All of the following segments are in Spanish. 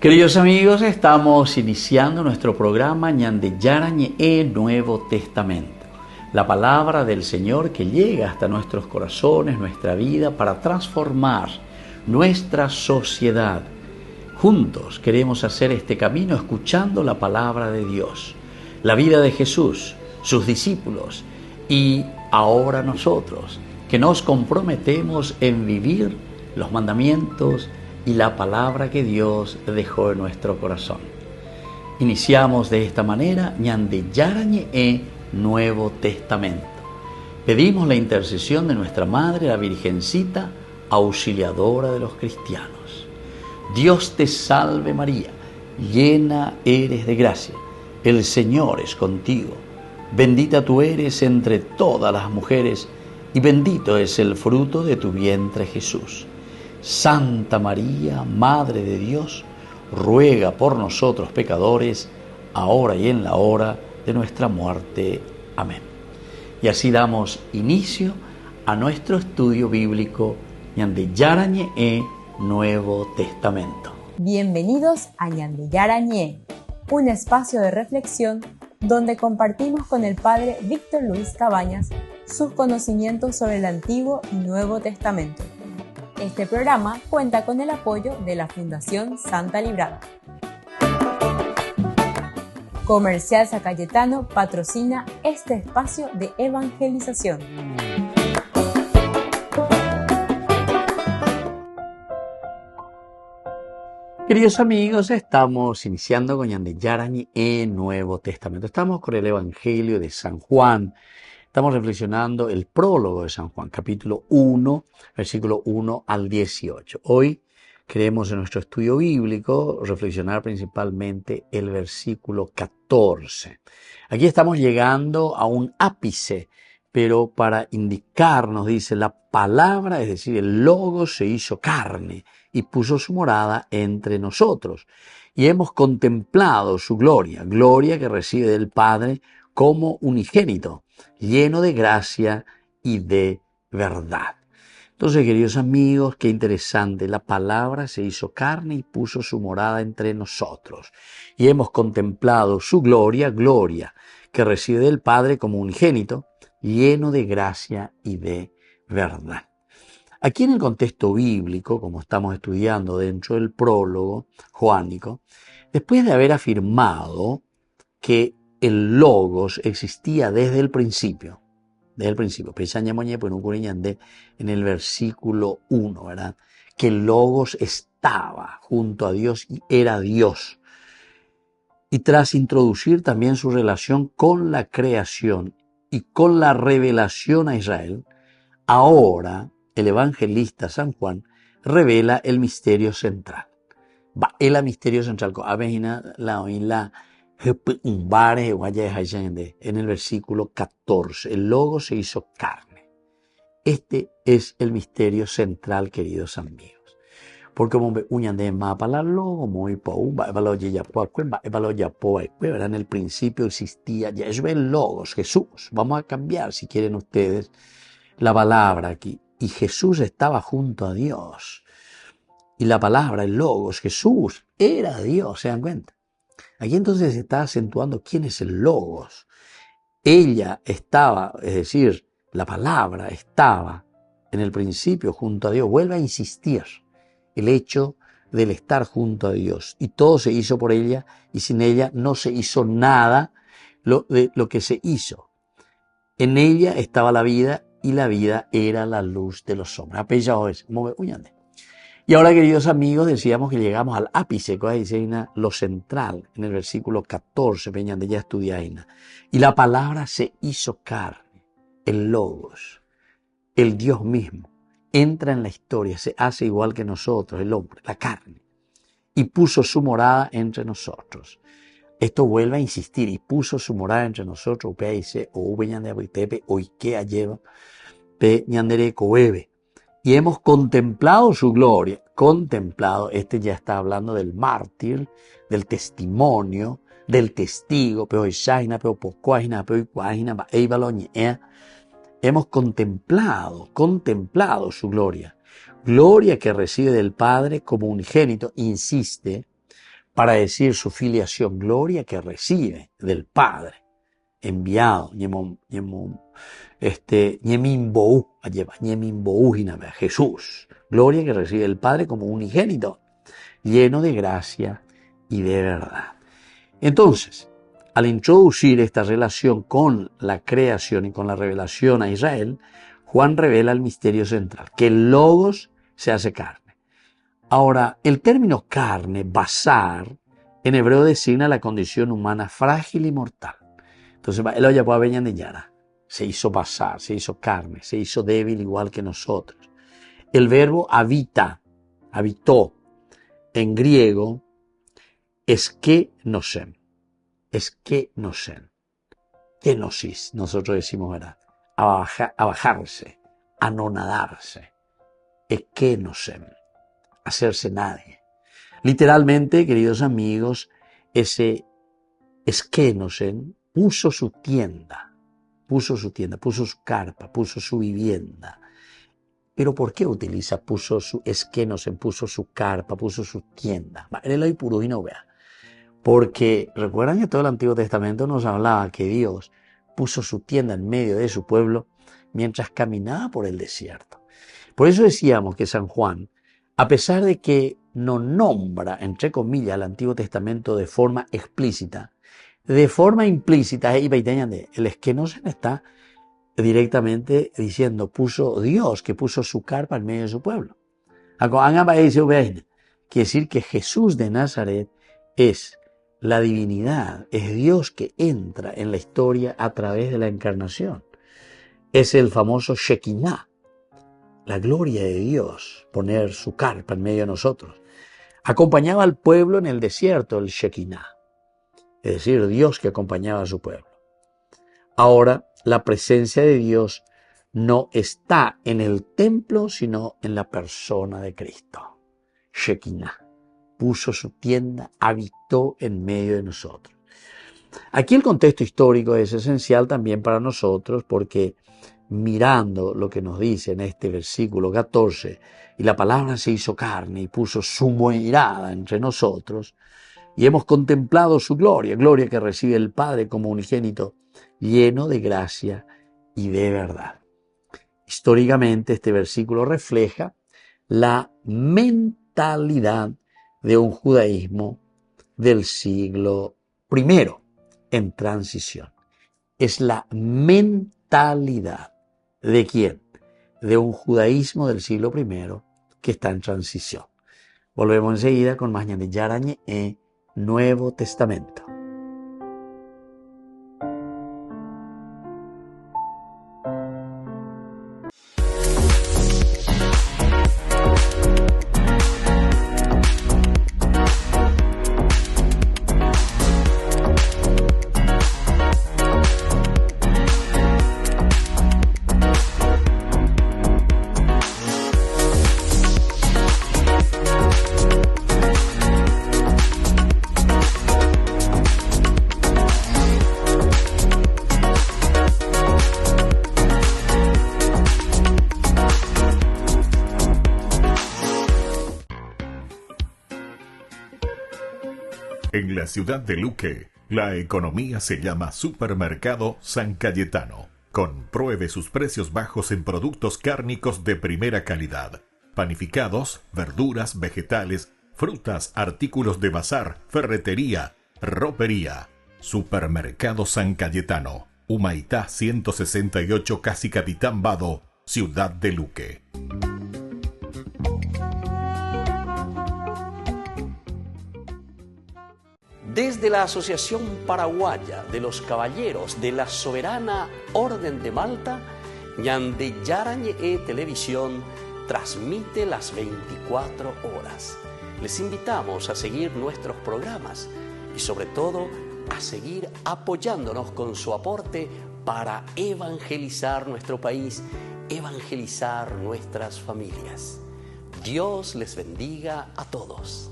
Queridos amigos, estamos iniciando nuestro programa Ñande Yarañe Nuevo Testamento. La palabra del Señor que llega hasta nuestros corazones, nuestra vida, para transformar nuestra sociedad. Juntos queremos hacer este camino escuchando la palabra de Dios, la vida de Jesús, sus discípulos y ahora nosotros, que nos comprometemos en vivir los mandamientos y la palabra que Dios dejó en nuestro corazón. Iniciamos de esta manera Ñande Yarañe Nuevo Testamento. Pedimos la intercesión de nuestra Madre, la Virgencita, auxiliadora de los cristianos. Dios te salve María, llena eres de gracia, el Señor es contigo. Bendita tú eres entre todas las mujeres y bendito es el fruto de tu vientre Jesús. Santa María, Madre de Dios, ruega por nosotros pecadores, ahora y en la hora de nuestra muerte. Amén. Y así damos inicio a nuestro estudio bíblico Ñande Yarañe Nuevo Testamento. Bienvenidos a Ñande Yarañe, un espacio de reflexión donde compartimos con el Padre Víctor Luis Cabañas sus conocimientos sobre el Antiguo y Nuevo Testamento. Este programa cuenta con el apoyo de la Fundación Santa Librada. Comercial San Cayetano patrocina este espacio de evangelización. Queridos amigos, estamos iniciando con Ñande Yarañe Nuevo Testamento. Estamos con el Evangelio de San Juan. Estamos reflexionando el prólogo de San Juan, capítulo 1, versículo 1 al 18. Hoy queremos en nuestro estudio bíblico reflexionar principalmente el versículo 14. Aquí estamos llegando a un ápice, pero para indicarnos, dice, la palabra, es decir, el Logos se hizo carne y puso su morada entre nosotros. Y hemos contemplado su gloria, gloria que recibe del Padre como unigénito, lleno de gracia y de verdad. Entonces, queridos amigos, qué interesante, la palabra se hizo carne y puso su morada entre nosotros. Y hemos contemplado su gloria, gloria que recibe del Padre como unigénito, lleno de gracia y de verdad. Aquí en el contexto bíblico, como estamos estudiando dentro del prólogo joánico, después de haber afirmado que el Logos existía desde el principio, en el versículo 1, ¿verdad? Que el Logos estaba junto a Dios y era Dios. Y tras introducir también su relación con la creación y con la revelación a Israel, ahora el evangelista San Juan revela el misterio central. El misterio central, en el versículo 14, el Logo se hizo carne. Este es el misterio central, queridos amigos. Porque en el principio existía Yeshua el Logos, Jesús. Vamos a cambiar, si quieren ustedes, la palabra aquí. Y Jesús estaba junto a Dios. Y la palabra, el Logos, Jesús, era Dios, ¿se dan cuenta? Aquí entonces se está acentuando quién es el Logos. Ella estaba, es decir, la palabra estaba en el principio junto a Dios. Vuelve a insistir el hecho del estar junto a Dios. Y todo se hizo por ella y sin ella no se hizo nada de lo que se hizo. En ella estaba la vida y la vida era la luz de los hombres. Y ahora, queridos amigos, decíamos que llegamos al ápice, que dice lo central, en el versículo 14, de ya estudiaina. Y la palabra se hizo carne, el Logos, el Dios mismo, entra en la historia, se hace igual que nosotros, el hombre, la carne, y puso su morada entre nosotros. Esto vuelve a insistir, y puso su morada entre nosotros, y hemos contemplado su gloria. Contemplado, ya está hablando del mártir, del testimonio, del testigo. Hemos contemplado su gloria. Gloria que recibe del Padre como unigénito, insiste, para decir su filiación, gloria que recibe del Padre, enviado, Jesús, gloria que recibe del Padre como unigénito, lleno de gracia y de verdad. Entonces, al introducir esta relación con la creación y con la revelación a Israel, Juan revela el misterio central, que el Logos se hace carne. Ahora, el término carne, basar, en hebreo designa la condición humana frágil y mortal. Entonces, él ya puede venir de Yara. Se hizo basar, se hizo carne, se hizo débil igual que nosotros. El verbo habitó, en griego, eskenosen, kenosis, nosotros decimos, ¿verdad? Abajarse, anonadarse, eskenosen, hacerse nadie. Literalmente, queridos amigos, ese eskenosen puso su tienda, puso su carpa, puso su vivienda. Pero ¿por qué utiliza puso su eskenosen, puso su carpa, puso su tienda? Porque recuerdan que todo el Antiguo Testamento nos hablaba que Dios puso su tienda en medio de su pueblo mientras caminaba por el desierto. Por eso decíamos que San Juan, a pesar de que no nombra, entre comillas, el Antiguo Testamento de forma explícita, de forma implícita, el eskenosen está directamente diciendo, puso Dios, que puso su carpa en medio de su pueblo. Quiere decir que Jesús de Nazaret es la divinidad, es Dios que entra en la historia a través de la encarnación. Es el famoso Shekinah, la gloria de Dios, poner su carpa en medio de nosotros. Acompañaba al pueblo en el desierto, el Shekinah, es decir, Dios que acompañaba a su pueblo. Ahora, la presencia de Dios no está en el templo, sino en la persona de Cristo. Shekinah. Puso su tienda, habitó en medio de nosotros. Aquí el contexto histórico es esencial también para nosotros porque mirando lo que nos dice en este versículo 14, y la palabra se hizo carne y puso su morada entre nosotros, y hemos contemplado su gloria, gloria que recibe el Padre como unigénito, lleno de gracia y de verdad. Históricamente este versículo refleja la mentalidad de un judaísmo del siglo I en transición. Es la mentalidad ¿de quién? De un judaísmo del siglo I que está en transición. Volvemos enseguida con más Ñande Yarañe en Nuevo Testamento. En la ciudad de Luque, la economía se llama Supermercado San Cayetano. Compruebe sus precios bajos en productos cárnicos de primera calidad. Panificados, verduras, vegetales, frutas, artículos de bazar, ferretería, ropería. Supermercado San Cayetano, Humaitá 168, Casi Capitán Vado, ciudad de Luque. Desde la Asociación Paraguaya de los Caballeros de la Soberana Orden de Malta, Ñande Yarañe Televisión transmite las 24 horas. Les invitamos a seguir nuestros programas y sobre todo a seguir apoyándonos con su aporte para evangelizar nuestro país, evangelizar nuestras familias. Dios les bendiga a todos.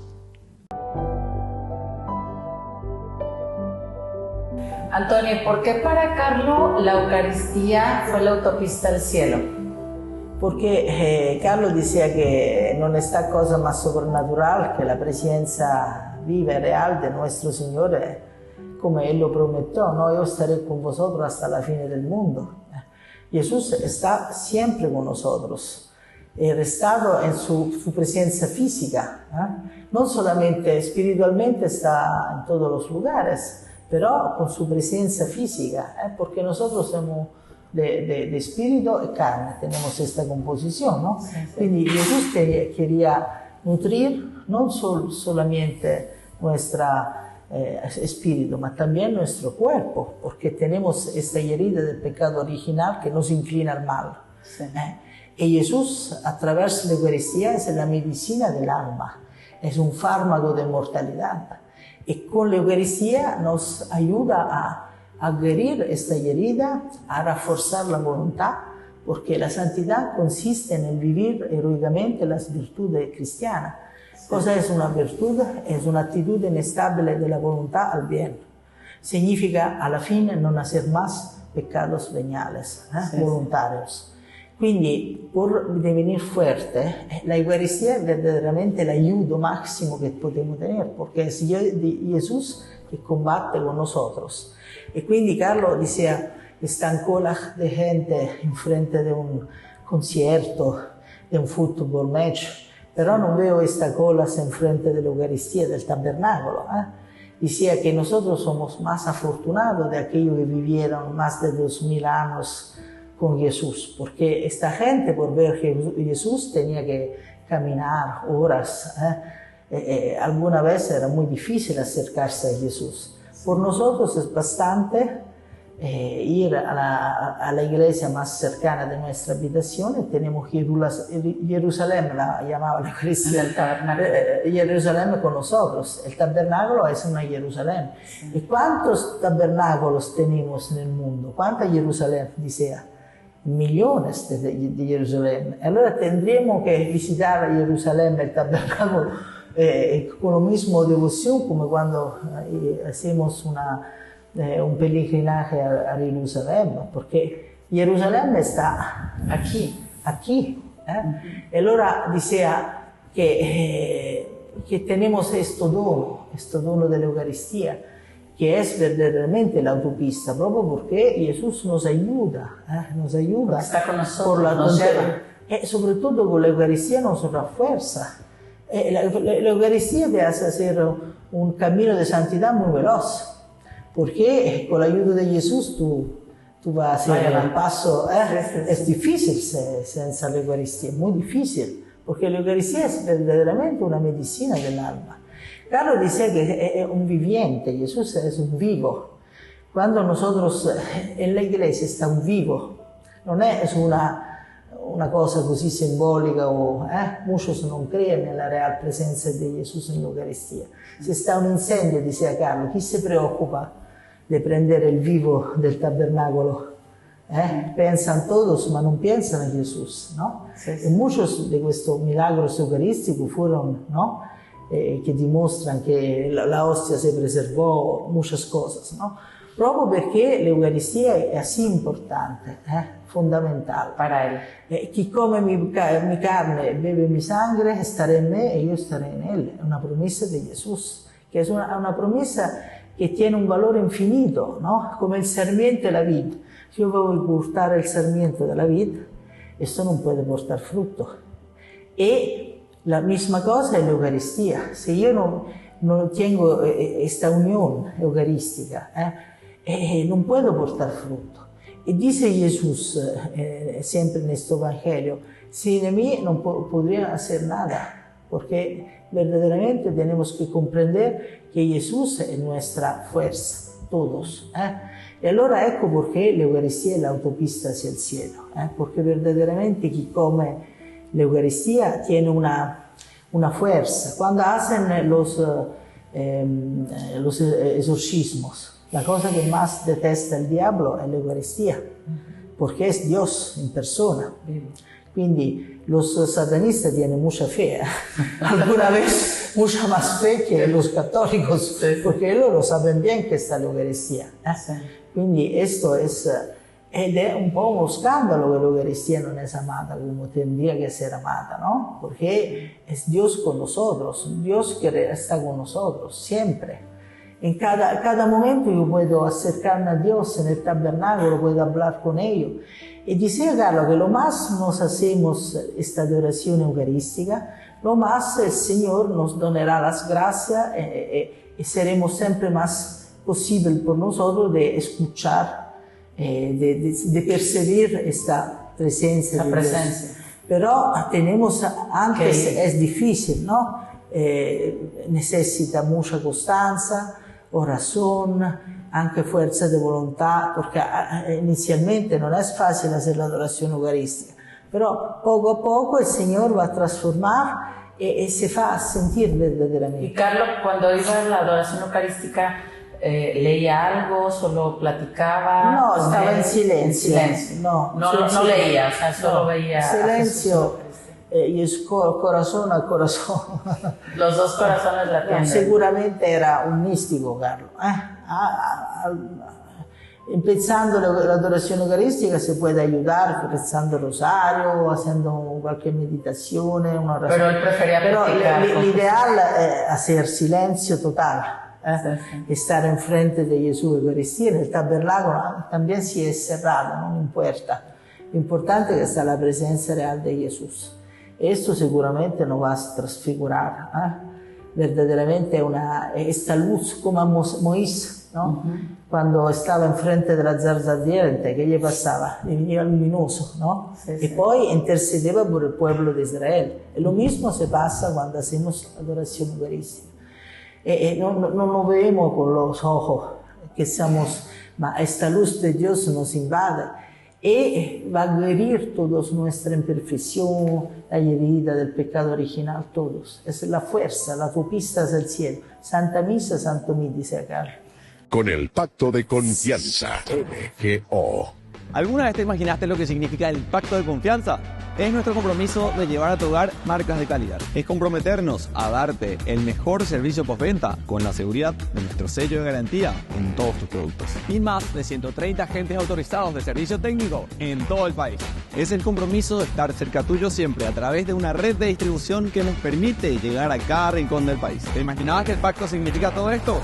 Antonio, ¿por qué para Carlos la Eucaristía fue la autopista al cielo? Perché Carlo diceva che non è sta cosa ma soprannaturale, che la presenza viva y real de nuestro Señor, como Él lo prometió, ¿no? Yo estaré con vosotros hasta la fin del mundo. Jesús está siempre con nosotros. El estado en su presencia física, no solamente espiritualmente está en todos los lugares, pero con su presencia física, porque nosotros somos de espíritu y carne, tenemos esta composición, ¿no? Sí, sí. Quindi Jesús quería nutrir no solamente nuestro espíritu, pero también nuestro cuerpo, porque tenemos esta herida del pecado original que nos inclina al mal. Sí. Y Jesús, a través de la Eucaristía, es la medicina del alma, es un fármaco de mortalidad. Y con la Eucaristía nos ayuda a adherir esta herida, a reforzar la voluntad, porque la santidad consiste en el vivir heroicamente las virtudes cristianas. Cosa es una virtud? Es una actitud inestable de la voluntad al bien. Significa, a la fin, no hacer más pecados veniales, voluntarios. Quindi, por divenire fuerte, la Eucaristía es verdaderamente el ayudo máximo que podemos tener, porque es Jesús que combate con nosotros. Y quindi Carlo decía que están colas de gente en frente de un concierto, de un fútbol match, pero no veo esta colas en frente de la Eucaristía, del tabernáculo. Decía que nosotros somos más afortunados de aquellos que vivieron más de 2000 años con Jesús, porque esta gente por ver Jesús tenía que caminar horas. Alguna vez era muy difícil acercarse a Jesús. Por nosotros es bastante ir a la iglesia más cercana de nuestra habitación. Tenemos Jerusalén, la llamaba la Eucaristía, Jerusalén con nosotros. El tabernáculo es una Jerusalén. Sí. ¿Y cuántos tabernáculos tenemos en el mundo? ¿Cuánta Jerusalén? Decía. Millones de Jerusalén. Allora tendremos que visitar Jerusalén, el tabernáculo, con la misma devoción como cuando hacemos un peregrinaje a Jerusalén, porque Jerusalén está aquí. Y allora decía que tenemos este dono de la Eucaristía, que es verdaderamente la autopista, proprio porque Jesús nos ayuda, está con nosotros, por la nos lleva. Y sobre todo con la Eucaristía nos refuerza. La Eucaristía te hace hacer un camino de santidad muy veloz, porque con la ayuda de Jesús tú vas a hacer el paso. Es difícil sin la Eucaristía, muy difícil, porque la Eucaristía es verdaderamente una medicina del alma. Carlo decía que es un viviente, Jesús es un vivo. Cuando nosotros en la iglesia está un vivo, no es una cosa così simbolica, muchos no creen en la real presencia de Jesús en la Eucaristía. Si está un incendio, decía Carlo, ¿quién se preocupa de prender el vivo del tabernáculo? Piensan todos, ma non piensan a Jesús, ¿no? Sí, sí. Y muchos de estos milagros eucarísticos fueron, ¿no? Que demuestran que la hostia se preservó, muchas cosas, ¿no? Proprio perché l'Eucaristia è così importante, fondamentale. Para Él. Chi come mi carne e beve mi sangue starà in me e io staré in Él. È una promessa di Gesù, che è una promessa che tiene un valore infinito, ¿no? Come il sarmiento e la vid. Se io voglio portare il sarmiento della vid, esto non può portare frutto. E la misma cosa es la Eucaristía. Si yo no tengo esta unión eucarística, no puedo portar fruto. Y dice Jesús siempre en este Evangelio, sin mí no podría hacer nada, porque verdaderamente tenemos que comprender que Jesús es nuestra fuerza, todos. Y allora ecco perché l'Eucaristía es la autopista hacia el cielo, porque verdaderamente chi come la Eucaristía tiene una fuerza. Cuando hacen los exorcismos, la cosa que más detesta el diablo es la Eucaristía, porque es Dios en persona. Quindi los satanistas tienen mucha fe, alguna vez mucha más fe que los católicos, porque ellos lo saben bien que está la Eucaristía. Quindi esto es ed è un po' uno scandalo que la Eucaristía no es amada como tendría que ser amada, ¿no? Porque es Dios con nosotros, Dios que está con nosotros siempre. En cada momento yo puedo acercarme a Dios en el tabernáculo, puedo hablar con ellos. Y decía Carlos que lo más nos hacemos esta adoración eucarística, lo más el Señor nos donará las gracias y seremos siempre más posible por nosotros de escuchar, de percibir esta presencia. La presencia. Dios. Pero tenemos, antes es difícil, ¿no? Necesita mucha constancia, oración, anche fuerza de voluntad, porque inicialmente no es fácil hacer la adoración eucarística, pero poco a poco el Señor va a transformar y se va a sentir verdaderamente. Y Carlos, cuando iba a la adoración eucarística, ¿leía algo? ¿Solo platicaba? No, estaba en silencio. No leía, o sea, solo veía. Silencio. Y es corazón a corazón. Los dos corazones latiendo. Seguramente era un místico, Carlos. Empezando la adoración eucarística se puede ayudar rezando el rosario, haciendo cualquier meditación, una oración. Pero él prefería platicar. Pero l'ideal es hacer silencio total. Sí. Estar enfrente de Jesús Eucaristía, en el tabernáculo también si es cerrado, no importa. Lo importante es que está la presencia real de Jesús. Esto seguramente nos va a transfigurar. Verdaderamente esta luz como a Moisés, ¿no? Cuando estaba enfrente de la zarza ardiente, ¿qué le pasaba? Le venía luminoso, ¿no? Sí, y poi intercedeva por el pueblo de Israel. Y lo mismo se pasa cuando hacemos adoración eucarística. No lo vemos con los ojos, que somos, ma esta luz de Dios nos invade y va a guarir todas nuestra imperfección, la herida del pecado original, todos. Es la fuerza, la autopista hacia el cielo. Santa Misa, Santo Mí, dice Carlos. Con el pacto de confianza, MGO. ¿Alguna vez te imaginaste lo que significa el pacto de confianza? Es nuestro compromiso de llevar a tu hogar marcas de calidad. Es comprometernos a darte el mejor servicio postventa con la seguridad de nuestro sello de garantía en todos tus productos. Y más de 130 agentes autorizados de servicio técnico en todo el país. Es el compromiso de estar cerca tuyo siempre a través de una red de distribución que nos permite llegar a cada rincón del país. ¿Te imaginabas que el pacto significa todo esto?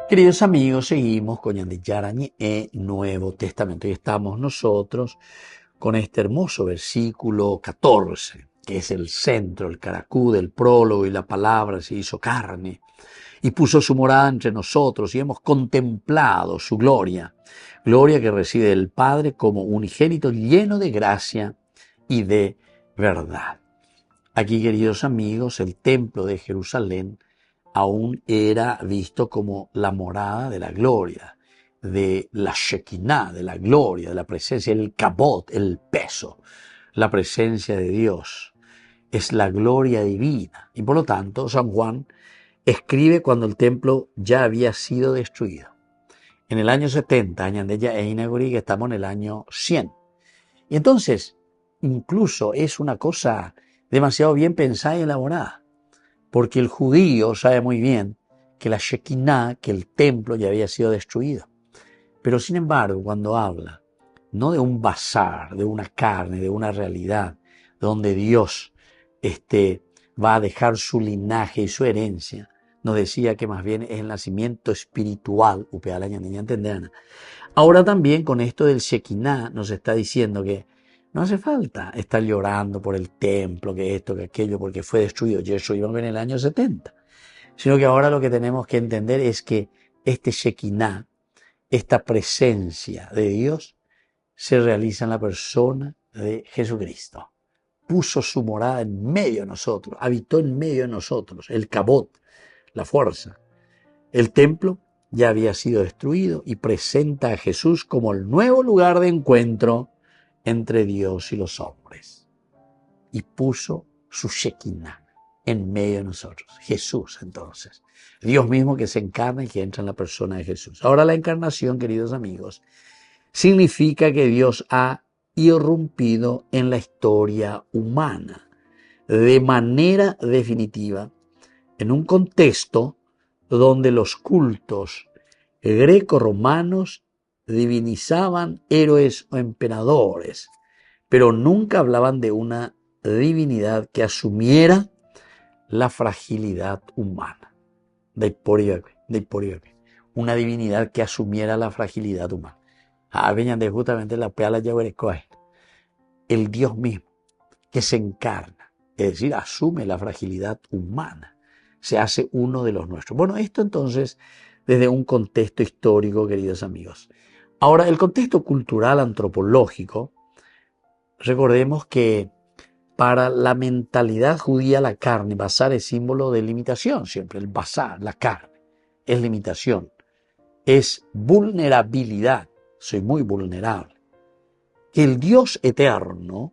Queridos amigos, seguimos con Ñande Yarañe Nuevo Testamento y estamos nosotros con este hermoso versículo 14, que es el centro, el caracú del prólogo, y la palabra se hizo carne y puso su morada entre nosotros y hemos contemplado su gloria, gloria que recibe del Padre como unigénito lleno de gracia y de verdad. Aquí, queridos amigos, el templo de Jerusalén aún era visto como la morada de la gloria, de la Shekinah, de la gloria, de la presencia, el kabod, el peso, la presencia de Dios. Es la gloria divina. Y por lo tanto, San Juan escribe cuando el templo ya había sido destruido. En el año 70, Añandeya e Inauguri, que estamos en el año 100. Y entonces, incluso es una cosa demasiado bien pensada y elaborada. Porque el judío sabe muy bien que la Shekinah, que el templo ya había sido destruido. Pero sin embargo, cuando habla, no de un bazar, de una carne, de una realidad, donde Dios va a dejar su linaje y su herencia, nos decía que más bien es el nacimiento espiritual. Ahora también con esto del Shekinah nos está diciendo que no hace falta estar llorando por el templo, que esto, que aquello, porque fue destruido. Y eso iba en el año 70. Sino que ahora lo que tenemos que entender es que este Shekinah, esta presencia de Dios, se realiza en la persona de Jesucristo. Puso su morada en medio de nosotros, habitó en medio de nosotros, el kabod, la fuerza. El templo ya había sido destruido y presenta a Jesús como el nuevo lugar de encuentro entre Dios y los hombres. Y puso su Shekinah en medio de nosotros. Jesús, entonces. Dios mismo que se encarna y que entra en la persona de Jesús. Ahora la encarnación, queridos amigos, significa que Dios ha irrumpido en la historia humana. de manera definitiva en un contexto donde los cultos greco-romanos divinizaban héroes o emperadores, pero nunca hablaban de una divinidad que asumiera la fragilidad humana. Una divinidad que asumiera la fragilidad humana. De justamente la peala yaguarecoa, el Dios mismo que se encarna, es decir, asume la fragilidad humana, se hace uno de los nuestros. Bueno, esto entonces desde un contexto histórico, queridos amigos. Ahora, el contexto cultural antropológico, recordemos que para la mentalidad judía la carne, basar es símbolo de limitación, siempre el basar, la carne, es limitación, es vulnerabilidad, soy muy vulnerable. Que el Dios eterno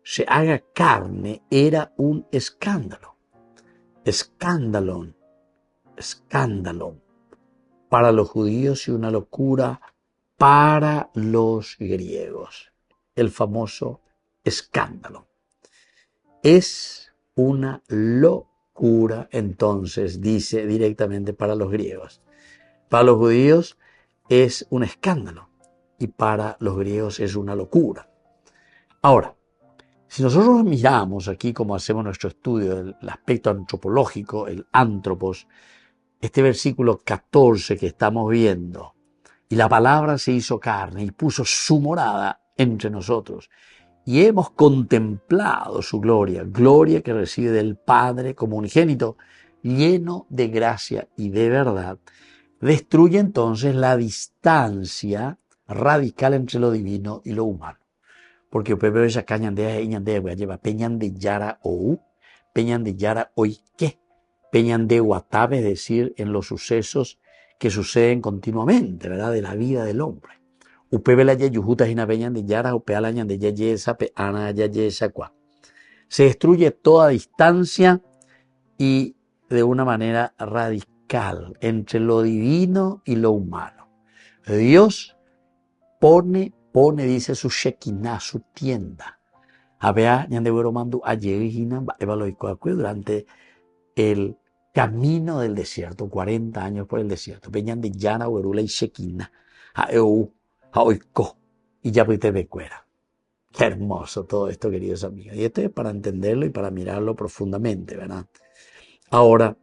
se haga carne era un escándalo, escándalo para los judíos y una locura para los griegos, el famoso escándalo. Es una locura, entonces, dice directamente para los griegos. Para los judíos es un escándalo y para los griegos es una locura. Ahora, si nosotros miramos aquí como hacemos nuestro estudio del aspecto antropológico, el antropos, este versículo 14 que estamos viendo, y la palabra se hizo carne y puso su morada entre nosotros, y hemos contemplado su gloria, gloria que recibe del Padre como unigénito, lleno de gracia y de verdad, destruye entonces la distancia radical entre lo divino y lo humano. Porque Pepe ya cañandea y ñandea lleva peñan de yara ou, peñan de yara oike, peñan de guatabe, es decir, en los sucesos que suceden continuamente, ¿verdad? De la vida del hombre. Upebe la yeyujuta y peñan de yara, upeala ñande yeyesa, peana yeyesa qua. Se destruye toda distancia y de una manera radical entre lo divino y lo humano. Dios pone, dice, su Shekinah, su tienda. Durante el camino del desierto, 40 años por el desierto. Peñan de Yana, Uerula y Shekinah, Haeu, Haoiko, y ya te becuera. Qué hermoso todo esto, queridos amigos. Y esto es para entenderlo y para mirarlo profundamente, ¿verdad? Ahora,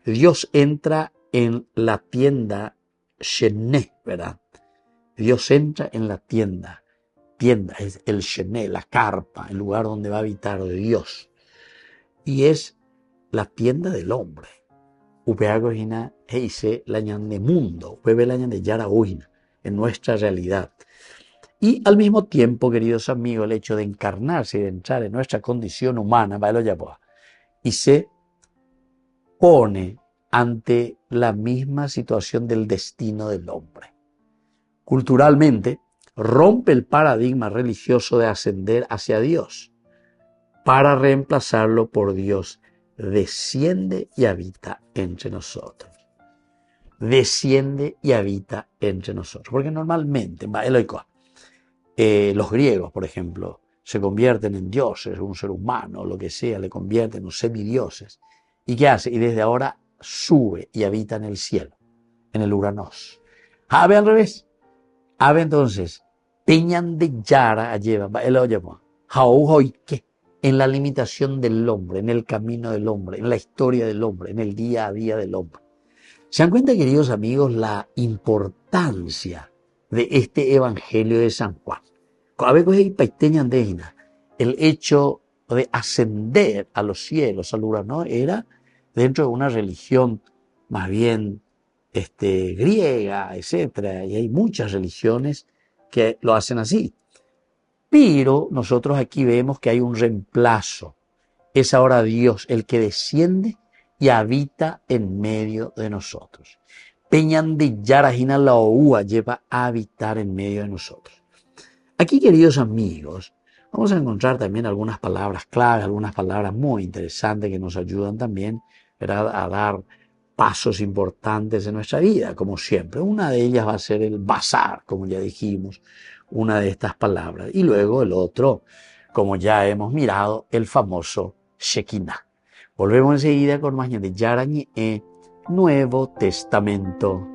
Dios entra en la tienda Shené, ¿verdad? Dios entra en la tienda es el Shené, la carpa, el lugar donde va a habitar Dios. Y es la tienda del hombre. Upeagojina heise la ñan de mundo, upebe la ñan de yara uina, en nuestra realidad. Y al mismo tiempo, queridos amigos, el hecho de encarnarse y de entrar en nuestra condición humana, y se pone ante la misma situación del destino del hombre. Culturalmente, rompe el paradigma religioso de ascender hacia Dios para reemplazarlo por Dios. Desciende y habita entre nosotros. Desciende y habita entre nosotros. Porque normalmente, los griegos, por ejemplo, se convierten en dioses, un ser humano, lo que sea, le convierten en semidioses. ¿Y qué hace? Y desde ahora sube y habita en el cielo, en el Uranos. Ave al revés. Ave entonces, peñan de yara lleva, él lo llamó, que en la limitación del hombre, en el camino del hombre, en la historia del hombre, en el día a día del hombre. ¿Se dan cuenta, queridos amigos, la importancia de este evangelio de San Juan? El hecho de ascender a los cielos, al Uranos, era dentro de una religión más bien griega, etcétera, y hay muchas religiones que lo hacen así. Pero nosotros aquí vemos que hay un reemplazo. Es ahora Dios el que desciende y habita en medio de nosotros. Peñan de Yarajina la Oúa lleva a habitar en medio de nosotros. Aquí, queridos amigos, vamos a encontrar también algunas palabras clave, algunas palabras muy interesantes que nos ayudan también, ¿verdad?, a dar pasos importantes en nuestra vida, como siempre. Una de ellas va a ser el basar, como ya dijimos, una de estas palabras. Y luego el otro, como ya hemos mirado, el famoso Shekinah. Volvemos enseguida con más de Yarañé, Nuevo Testamento.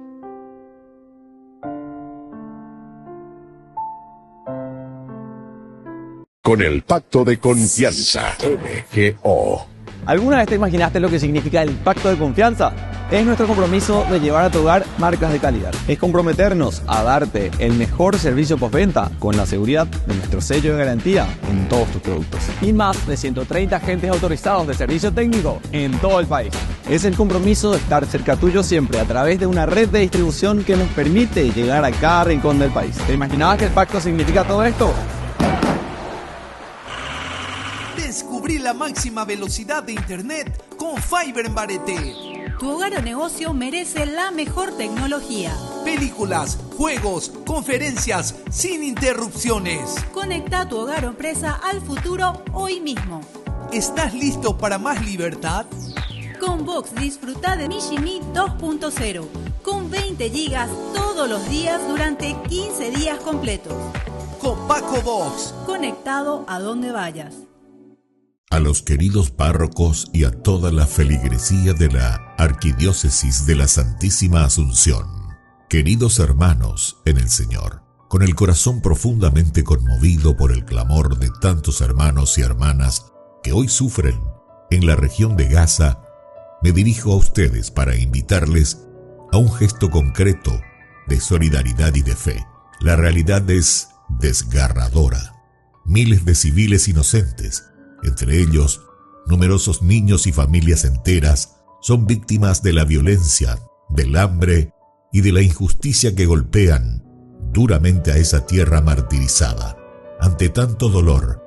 Con el pacto de confianza, MGO. ¿Alguna vez te imaginaste lo que significa el pacto de confianza? Es nuestro compromiso de llevar a tu hogar marcas de calidad. Es comprometernos a darte el mejor servicio postventa con la seguridad de nuestro sello de garantía en todos tus productos. Y más de 130 agentes autorizados de servicio técnico en todo el país. Es el compromiso de estar cerca tuyo siempre a través de una red de distribución que nos permite llegar a cada rincón del país. ¿Te imaginabas que el pacto significa todo esto? Descubrí la máxima velocidad de internet con Fiber en Barete. Tu hogar o negocio merece la mejor tecnología. Películas, juegos, conferencias, sin interrupciones. Conecta tu hogar o empresa al futuro hoy mismo. ¿Estás listo para más libertad? Con Vox disfruta de Mishimi 2.0 con 20 gigas todos los días durante 15 días completos. Con Paco Vox. Conectado a donde vayas. A los queridos párrocos y a toda la feligresía de la Arquidiócesis de la Santísima Asunción, queridos hermanos en el Señor, con el corazón profundamente conmovido por el clamor de tantos hermanos y hermanas que hoy sufren en la región de Gaza, me dirijo a ustedes para invitarles a un gesto concreto de solidaridad y de fe. La realidad es desgarradora. Miles de civiles inocentes, entre ellos numerosos niños y familias enteras, son víctimas de la violencia, del hambre y de la injusticia que golpean duramente a esa tierra martirizada. Ante tanto dolor,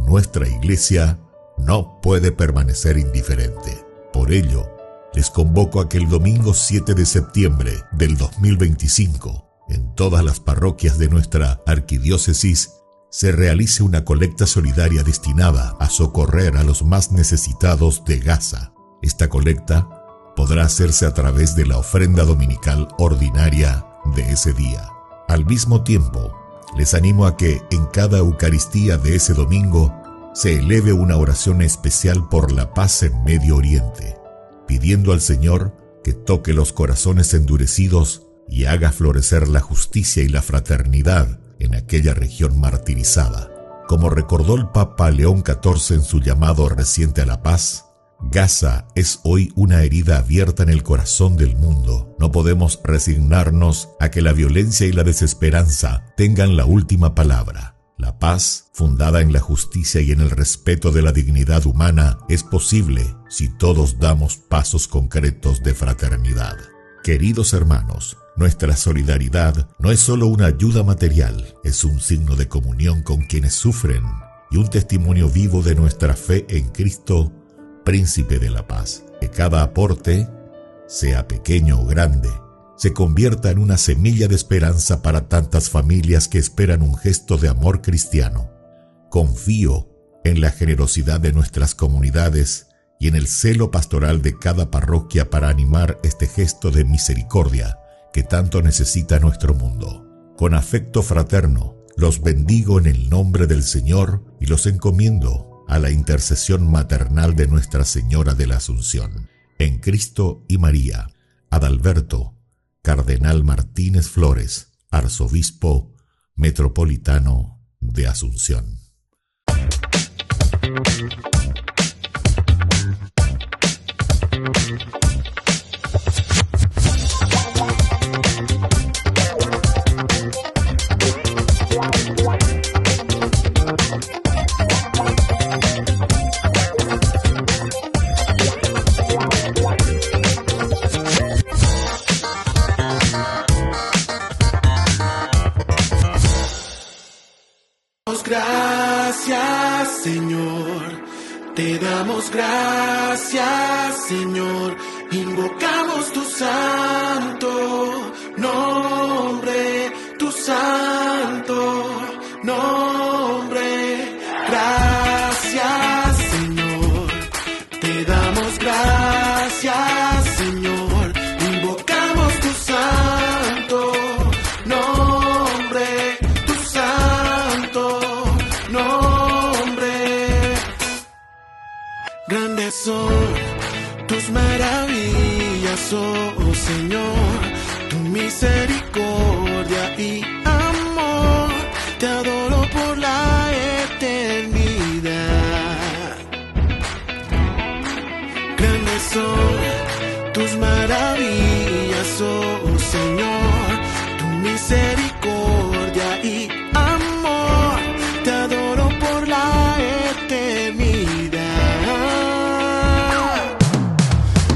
nuestra Iglesia no puede permanecer indiferente. Por ello, les convoco a que el domingo 7 de septiembre del 2025, en todas las parroquias de nuestra arquidiócesis, se realice una colecta solidaria destinada a socorrer a los más necesitados de Gaza. Esta colecta podrá hacerse a través de la ofrenda dominical ordinaria de ese día. Al mismo tiempo, les animo a que en cada Eucaristía de ese domingo se eleve una oración especial por la paz en Medio Oriente, pidiendo al Señor que toque los corazones endurecidos y haga florecer la justicia y la fraternidad en aquella región martirizada. Como recordó el Papa León XIV en su llamado reciente a la paz, Gaza es hoy una herida abierta en el corazón del mundo. No podemos resignarnos a que la violencia y la desesperanza tengan la última palabra. La paz, fundada en la justicia y en el respeto de la dignidad humana, es posible si todos damos pasos concretos de fraternidad. Queridos hermanos, nuestra solidaridad no es solo una ayuda material, es un signo de comunión con quienes sufren y un testimonio vivo de nuestra fe en Cristo, Príncipe de la Paz. Que cada aporte, sea pequeño o grande, se convierta en una semilla de esperanza para tantas familias que esperan un gesto de amor cristiano. Confío en la generosidad de nuestras comunidades y en el celo pastoral de cada parroquia para animar este gesto de misericordia que tanto necesita nuestro mundo. Con afecto fraterno, los bendigo en el nombre del Señor y los encomiendo a la intercesión maternal de Nuestra Señora de la Asunción. En Cristo y María, Adalberto Cardenal Martínez Flores, Arzobispo Metropolitano de Asunción. Gracias, Señor, te damos gracias, Señor, invocamos tu santo nombre, tu santo nombre. Gracias, Señor, te damos gracias, Señor, invocamos tu santo nombre, tu santo nombre. Grandes son tus maravillas, oh Señor, tu misericordia y amor. Te adoro por la eternidad. Grandes son tus maravillas, oh Señor, tu misericordia y amor. Te adoro por la eternidad.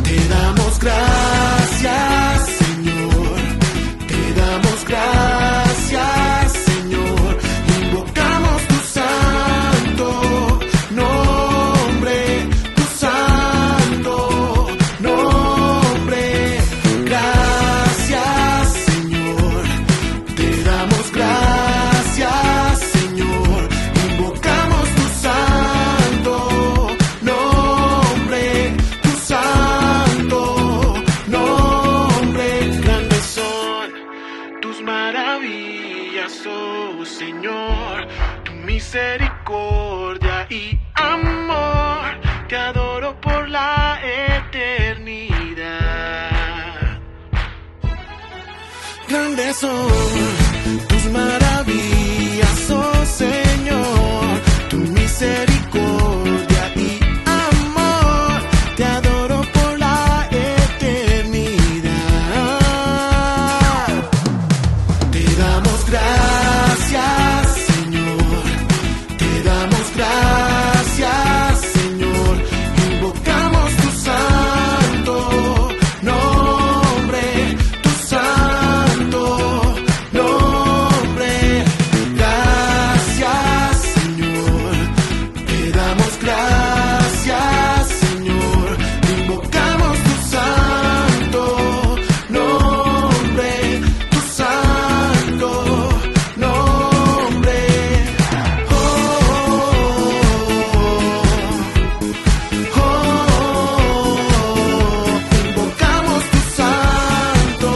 Te damos gracias, Señor. Te damos gracias, Señor. Invocamos tu santo nombre, tu santo nombre. Gracias, Señor. Te damos gracias, Señor. Invocamos tu santo nombre, tu santo nombre. Grandes son tus maravillas, oh Señor, tu misericordia y amor. Te adoro por la eternidad. Grandes son tus maravillas, oh Señor, tu misericordia y amor. Te adoro por la eternidad. Te damos gracias, Señor. Te damos gracias, Señor. Invocamos tu santo nombre, tu santo nombre. Gracias, Señor. Te damos gracias, Señor. Invocamos tu santo nombre, tu santo nombre. Oh, invocamos tu santo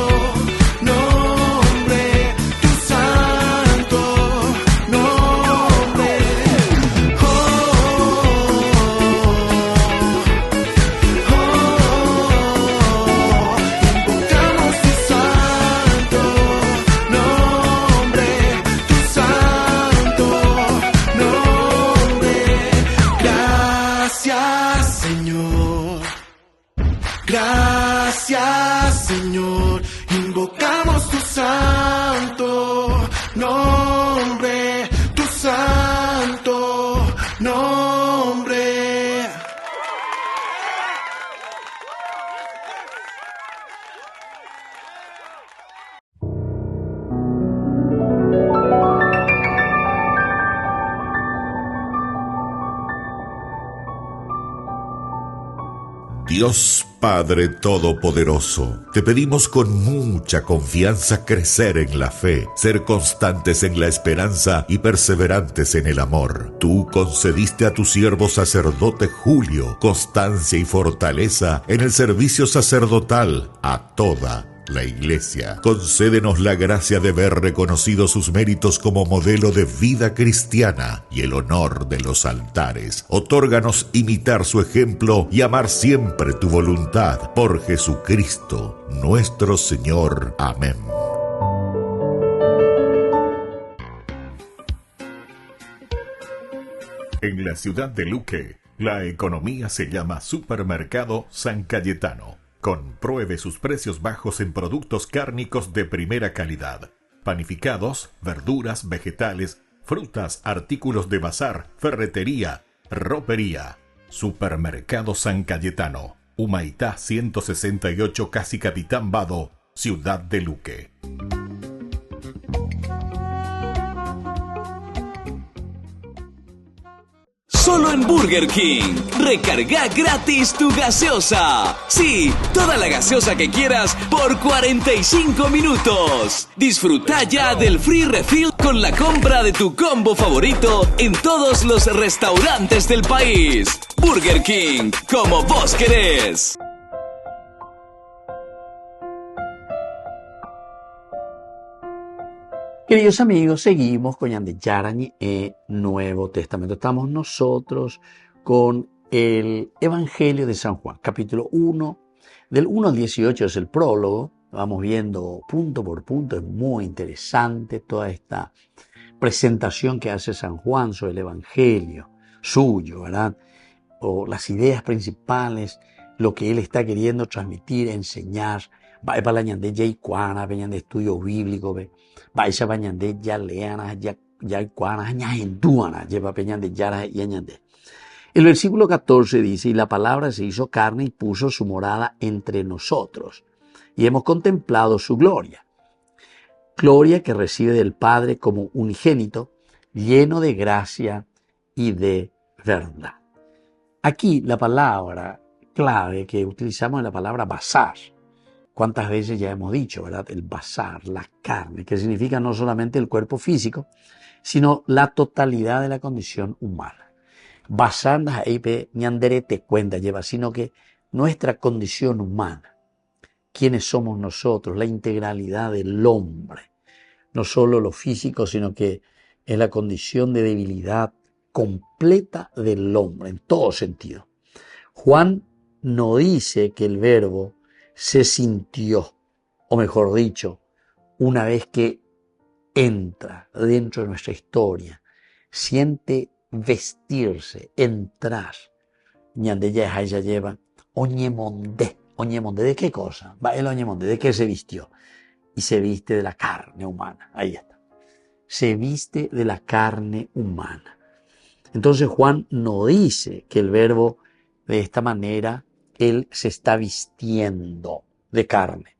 nombre, tu santo nombre. Invocamos tu santo nombre, tu santo nombre. Gracias, Señor. Gracias, Señor. Invocamos tu santo nombre, tu santo nombre. Dios Padre Todopoderoso, te pedimos con mucha confianza crecer en la fe, ser constantes en la esperanza y perseverantes en el amor. Tú concediste a tu siervo sacerdote Julio constancia y fortaleza en el servicio sacerdotal a toda la Iglesia. Concédenos la gracia de ver reconocidos sus méritos como modelo de vida cristiana y el honor de los altares. Otórganos imitar su ejemplo y amar siempre tu voluntad. Por Jesucristo, nuestro Señor. Amén. En la ciudad de Luque, la economía se llama Supermercado San Cayetano. Compruebe sus precios bajos en productos cárnicos de primera calidad. Panificados, verduras, vegetales, frutas, artículos de bazar, ferretería, ropería. Supermercado San Cayetano. Humaitá 168, Casi Capitán Vado, ciudad de Luque. Solo en Burger King. Recarga gratis tu gaseosa. Sí, toda la gaseosa que quieras por 45 minutos. Disfruta ya del free refill con la compra de tu combo favorito en todos los restaurantes del país. Burger King, como vos querés. Queridos amigos, seguimos con Ñande Yarañe Nuevo Testamento. Estamos nosotros con el Evangelio de San Juan, capítulo 1, del 1 al 18 es el prólogo. Vamos viendo punto por punto, es muy interesante toda esta presentación que hace San Juan sobre el Evangelio suyo, ¿verdad? O las ideas principales, lo que él está queriendo transmitir, enseñar. Va para la ñande ya iguana, venían de estudio bíblico, va esa bañande ya leana, ya iguana, ya enduana, lleva peñan de yara y añande. El versículo 14 dice, y la palabra se hizo carne y puso su morada entre nosotros, y hemos contemplado su gloria. Gloria que recibe del Padre como unigénito, lleno de gracia y de verdad. Aquí la palabra clave que utilizamos es la palabra basar. ¿Cuántas veces ya hemos dicho, verdad? El basar, la carne, que significa no solamente el cuerpo físico, sino la totalidad de la condición humana. Basar ñandere te cuenta lleva, sino que nuestra condición humana, quiénes somos nosotros, la integralidad del hombre, no solo lo físico, sino que es la condición de debilidad completa del hombre, en todo sentido. Juan no dice que el verbo se sintió, o mejor dicho, una vez que entra dentro de nuestra historia, siente vestirse, entrar. Ñande ya lleva oñemonde. ¿Oñemonde de qué cosa? Va el oñemonde, ¿de qué se vistió? Y se viste de la carne humana. Ahí está. Se viste de la carne humana. Entonces Juan no dice que el verbo de esta manera él se está vistiendo de carne,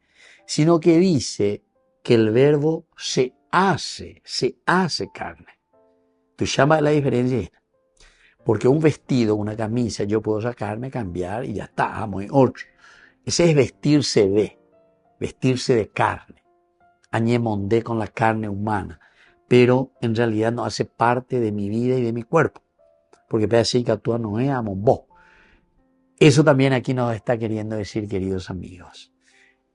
sino que dice que el verbo se hace carne. ¿Tú llamas la diferencia? Porque un vestido, una camisa, yo puedo sacarme, cambiar y ya está, muy otro. Ese es vestirse de carne. Añemondé con la carne humana, pero en realidad no hace parte de mi vida y de mi cuerpo, porque parece que actúa no es vos. Eso también aquí nos está queriendo decir, queridos amigos.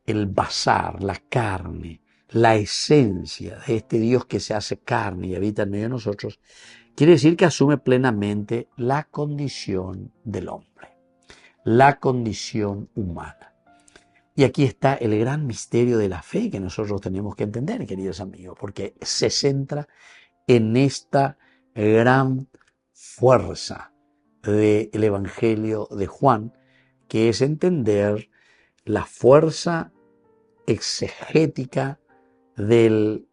El basar, la carne, la esencia de este Dios que se hace carne y habita en medio de nosotros, quiere decir que asume plenamente la condición del hombre, la condición humana. Y aquí está el gran misterio de la fe que nosotros tenemos que entender, queridos amigos, porque se centra en esta gran fuerza del Evangelio de Juan, que es entender la fuerza exegética del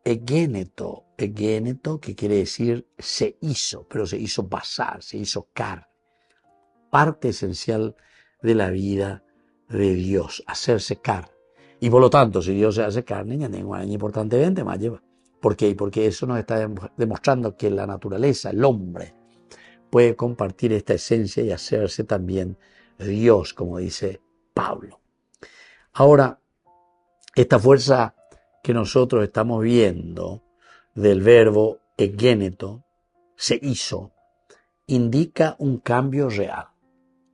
egéneto, que quiere decir se hizo, pero se hizo basar, se hizo carne, parte esencial de la vida de Dios, hacerse carne. Y por lo tanto, si Dios se hace carne, ya no es importantemente más lleva. ¿Por qué? Porque eso nos está demostrando que la naturaleza, el hombre, puede compartir esta esencia y hacerse también Dios, como dice Pablo. Ahora, esta fuerza que nosotros estamos viendo del verbo egéneto, se hizo, indica un cambio real,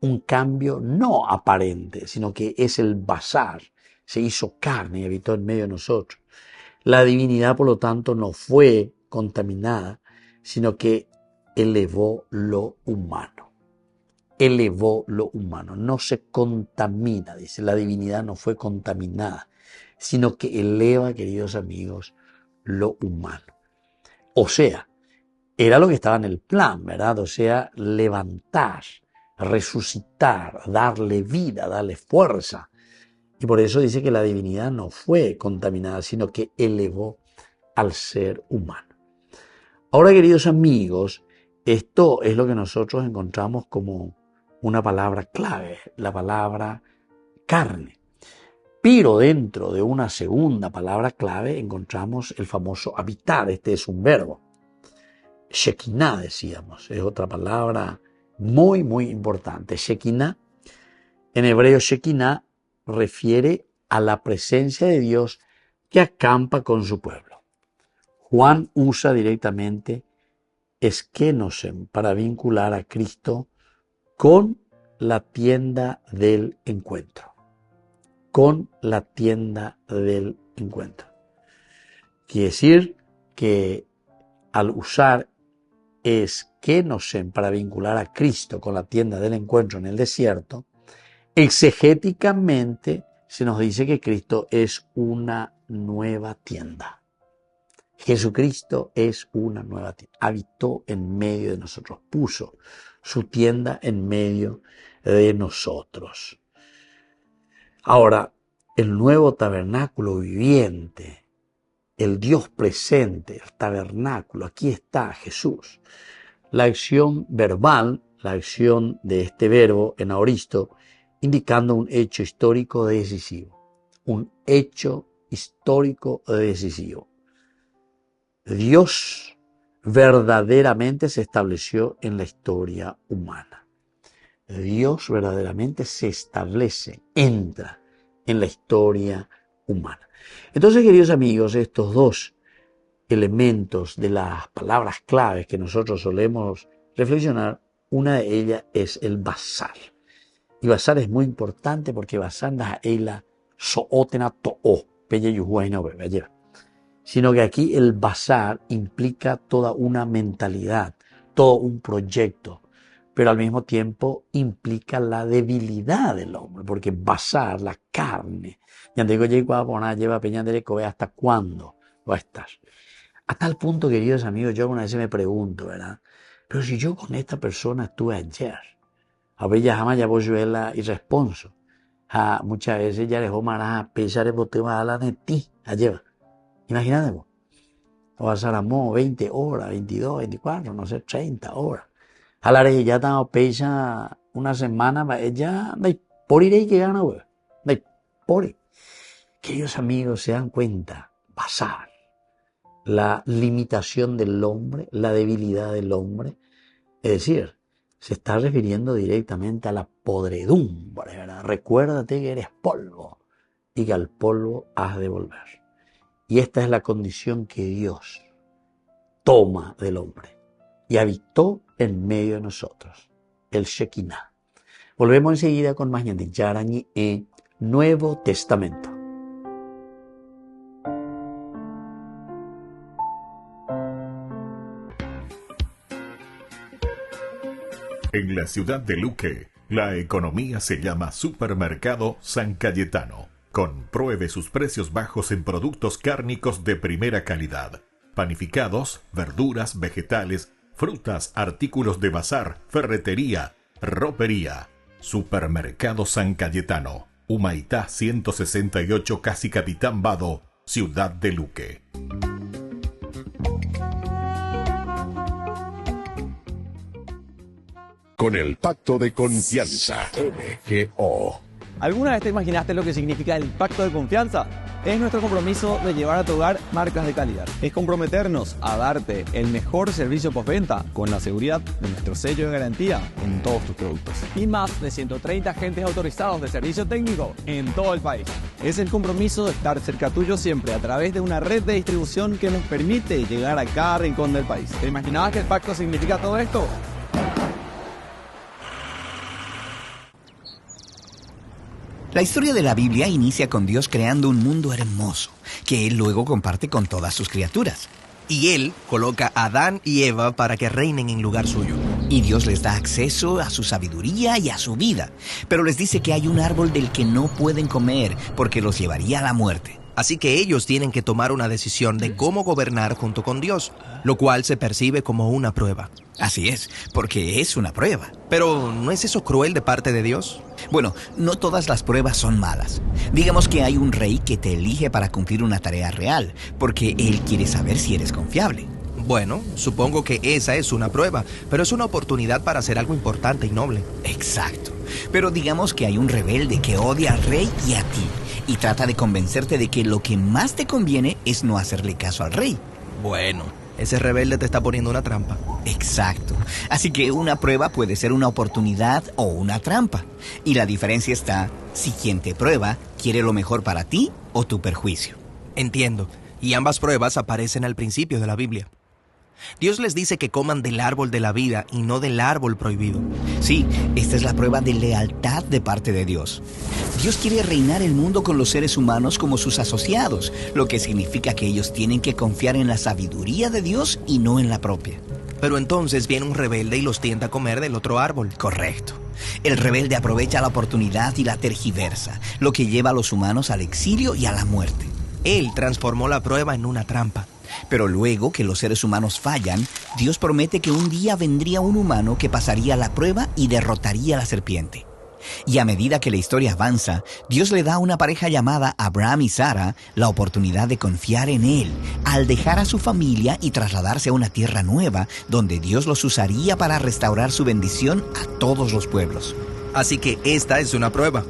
un cambio no aparente, sino que es el basar, se hizo carne y habitó en medio de nosotros. La divinidad, por lo tanto, no fue contaminada, sino que elevó lo humano. Elevó lo humano, no se contamina, dice, la divinidad no fue contaminada, sino que eleva, queridos amigos, lo humano. O sea, era lo que estaba en el plan, ¿verdad? O sea, levantar, resucitar, darle vida, darle fuerza. Y por eso dice que la divinidad no fue contaminada, sino que elevó al ser humano. Ahora, queridos amigos, esto es lo que nosotros encontramos como una palabra clave, la palabra carne. Pero dentro de una segunda palabra clave encontramos el famoso habitar. Este es un verbo. Shekinah, decíamos, es otra palabra muy, muy importante. Shekinah, en hebreo Shekinah, refiere a la presencia de Dios que acampa con su pueblo. Juan usa directamente eskenosem para vincular a Cristo con la tienda del encuentro. Con la tienda del encuentro. Quiere decir que al usar es Kenosen para vincular a Cristo con la tienda del encuentro en el desierto, exegéticamente se nos dice que Cristo es una nueva tienda. Jesucristo es una nueva tienda. Habitó en medio de nosotros, puso su tienda en medio de nosotros. Ahora, el nuevo tabernáculo viviente, el Dios presente, el tabernáculo, aquí está Jesús. La acción verbal, la acción de este verbo en aoristo, indicando un hecho histórico decisivo. Un hecho histórico decisivo. Dios verdaderamente se estableció en la historia humana. Dios verdaderamente se establece, entra en la historia humana. Entonces, queridos amigos, estos dos elementos de las palabras claves que nosotros solemos reflexionar, una de ellas es el basar. Y basar es muy importante porque basar da eila sootena to'o, peye yuhuaina bebé, sino que aquí el basar implica toda una mentalidad, todo un proyecto, pero al mismo tiempo implica la debilidad del hombre, porque basar, la carne, ya digo, lleva peñandere cobe, ¿hasta cuándo va a estar? A tal punto, queridos amigos, yo alguna vez me pregunto, ¿verdad? Pero si yo con esta persona estuve ayer, a ver, ya jamás ya voy a verla y responso. Muchas veces ya dejó maras a pesar de bote más a la de ti, ayer. Imagínate vos. O a Saramó 20 horas, 22, 24, no sé, 30 horas. A la vez ya estamos pesa una semana, ella por ir ahí que gana, güey. Por ir. Queridos amigos, se dan cuenta, basar la limitación del hombre, la debilidad del hombre. Es decir, se está refiriendo directamente a la podredumbre, ¿verdad? Recuérdate que eres polvo y que al polvo has de volver. Y esta es la condición que Dios toma del hombre y habitó en medio de nosotros, el Shekinah. Volvemos enseguida con más Ñan de Yarañe en Nuevo Testamento. En la ciudad de Luque, la economía se llama Supermercado San Cayetano. Compruebe sus precios bajos en productos cárnicos de primera calidad. Panificados, verduras, vegetales, frutas, artículos de bazar, ferretería, ropería. Supermercado San Cayetano. Humaitá 168, Casi Capitán Vado, ciudad de Luque. Con el pacto de confianza, MGO. ¿Alguna vez te imaginaste lo que significa el pacto de confianza? Es nuestro compromiso de llevar a tu hogar marcas de calidad. Es comprometernos a darte el mejor servicio postventa con la seguridad de nuestro sello de garantía en todos tus productos. Y más de 130 agentes autorizados de servicio técnico en todo el país. Es el compromiso de estar cerca tuyo siempre a través de una red de distribución que nos permite llegar a cada rincón del país. ¿Te imaginabas que el pacto significa todo esto? La historia de la Biblia inicia con Dios creando un mundo hermoso, que Él luego comparte con todas sus criaturas. Y Él coloca a Adán y Eva para que reinen en lugar suyo. Y Dios les da acceso a su sabiduría y a su vida. Pero les dice que hay un árbol del que no pueden comer porque los llevaría a la muerte. Así que ellos tienen que tomar una decisión de cómo gobernar junto con Dios, lo cual se percibe como una prueba. Así es, porque es una prueba. Pero, ¿no es eso cruel de parte de Dios? Bueno, no todas las pruebas son malas. Digamos que hay un rey que te elige para cumplir una tarea real, porque él quiere saber si eres confiable. Bueno, supongo que esa es una prueba, pero es una oportunidad para hacer algo importante y noble. Exacto. Pero digamos que hay un rebelde que odia al rey y a ti, y trata de convencerte de que lo que más te conviene es no hacerle caso al rey. Bueno, ese rebelde te está poniendo una trampa. Exacto. Así que una prueba puede ser una oportunidad o una trampa. Y la diferencia está si quien te prueba quiere lo mejor para ti o tu perjuicio. Entiendo. Y ambas pruebas aparecen al principio de la Biblia. Dios les dice que coman del árbol de la vida y no del árbol prohibido. Sí, esta es la prueba de lealtad de parte de Dios. Dios quiere reinar el mundo con los seres humanos como sus asociados, lo que significa que ellos tienen que confiar en la sabiduría de Dios y no en la propia. Pero entonces viene un rebelde y los tienta a comer del otro árbol. Correcto. El rebelde aprovecha la oportunidad y la tergiversa, lo que lleva a los humanos al exilio y a la muerte. Él transformó la prueba en una trampa. Pero luego que los seres humanos fallan, Dios promete que un día vendría un humano que pasaría la prueba y derrotaría a la serpiente. Y a medida que la historia avanza, Dios le da a una pareja llamada Abraham y Sara la oportunidad de confiar en Él, al dejar a su familia y trasladarse a una tierra nueva, donde Dios los usaría para restaurar su bendición a todos los pueblos. Así que esta es una prueba.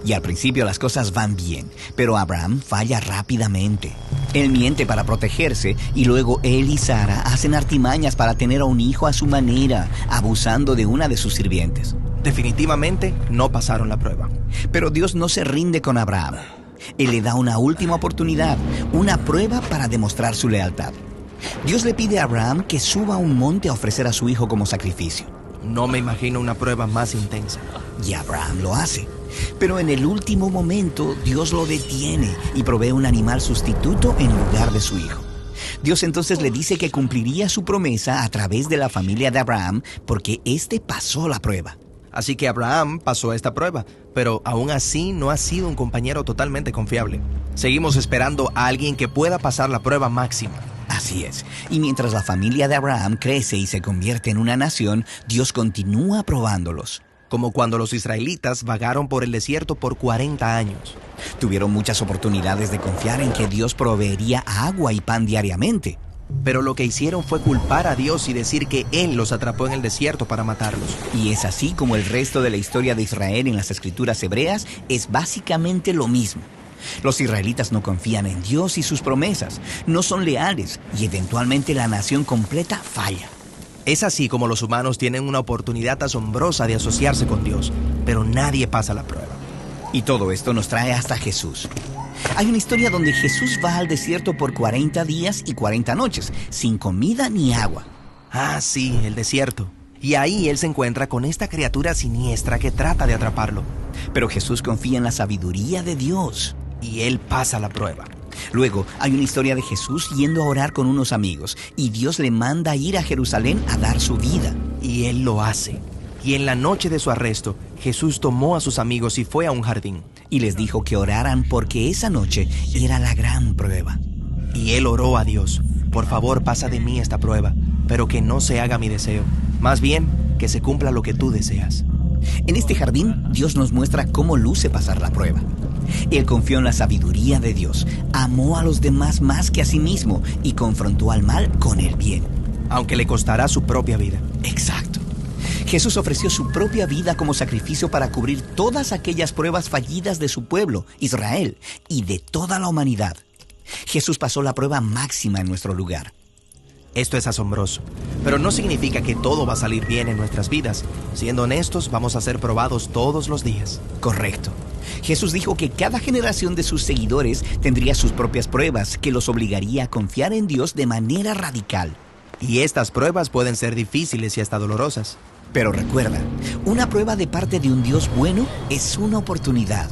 Y al principio las cosas van bien, pero Abraham falla rápidamente. Él miente para protegerse y luego él y Sara hacen artimañas para tener a un hijo a su manera, abusando de una de sus sirvientes. Definitivamente no pasaron la prueba. Pero Dios no se rinde con Abraham. Él le da una última oportunidad, una prueba para demostrar su lealtad. Dios le pide a Abraham que suba a un monte a ofrecer a su hijo como sacrificio. No me imagino una prueba más intensa. Y Abraham lo hace. Pero en el último momento, Dios lo detiene y provee un animal sustituto en lugar de su hijo. Dios entonces le dice que cumpliría su promesa a través de la familia de Abraham porque éste pasó la prueba. Así que Abraham pasó esta prueba, pero aún así no ha sido un compañero totalmente confiable. Seguimos esperando a alguien que pueda pasar la prueba máxima. Así es. Y mientras la familia de Abraham crece y se convierte en una nación, Dios continúa probándolos. Como cuando los israelitas vagaron por el desierto por 40 años. Tuvieron muchas oportunidades de confiar en que Dios proveería agua y pan diariamente. Pero lo que hicieron fue culpar a Dios y decir que Él los atrapó en el desierto para matarlos. Y es así como el resto de la historia de Israel en las escrituras hebreas es básicamente lo mismo. Los israelitas no confían en Dios y sus promesas, no son leales y eventualmente la nación completa falla. Es así como los humanos tienen una oportunidad asombrosa de asociarse con Dios, pero nadie pasa la prueba. Y todo esto nos trae hasta Jesús. Hay una historia donde Jesús va al desierto por 40 días y 40 noches, sin comida ni agua. Ah, sí, el desierto. Y ahí él se encuentra con esta criatura siniestra que trata de atraparlo. Pero Jesús confía en la sabiduría de Dios. Y él pasa la prueba. Luego hay una historia de Jesús yendo a orar con unos amigos y Dios le manda ir a Jerusalén a dar su vida. Y él lo hace. Y en la noche de su arresto, Jesús tomó a sus amigos y fue a un jardín. Y les dijo que oraran porque esa noche era la gran prueba. Y él oró a Dios: por favor, pasa de mí esta prueba, pero que no se haga mi deseo. Más bien, que se cumpla lo que tú deseas. En este jardín, Dios nos muestra cómo luce pasar la prueba. Él confió en la sabiduría de Dios, amó a los demás más que a sí mismo y confrontó al mal con el bien. Aunque le costará su propia vida. Exacto. Jesús ofreció su propia vida como sacrificio para cubrir todas aquellas pruebas fallidas de su pueblo, Israel, y de toda la humanidad. Jesús pasó la prueba máxima en nuestro lugar. Esto es asombroso, pero no significa que todo va a salir bien en nuestras vidas. Siendo honestos, vamos a ser probados todos los días. Correcto. Jesús dijo que cada generación de sus seguidores tendría sus propias pruebas que los obligaría a confiar en Dios de manera radical. Y estas pruebas pueden ser difíciles y hasta dolorosas. Pero recuerda, una prueba de parte de un Dios bueno es una oportunidad.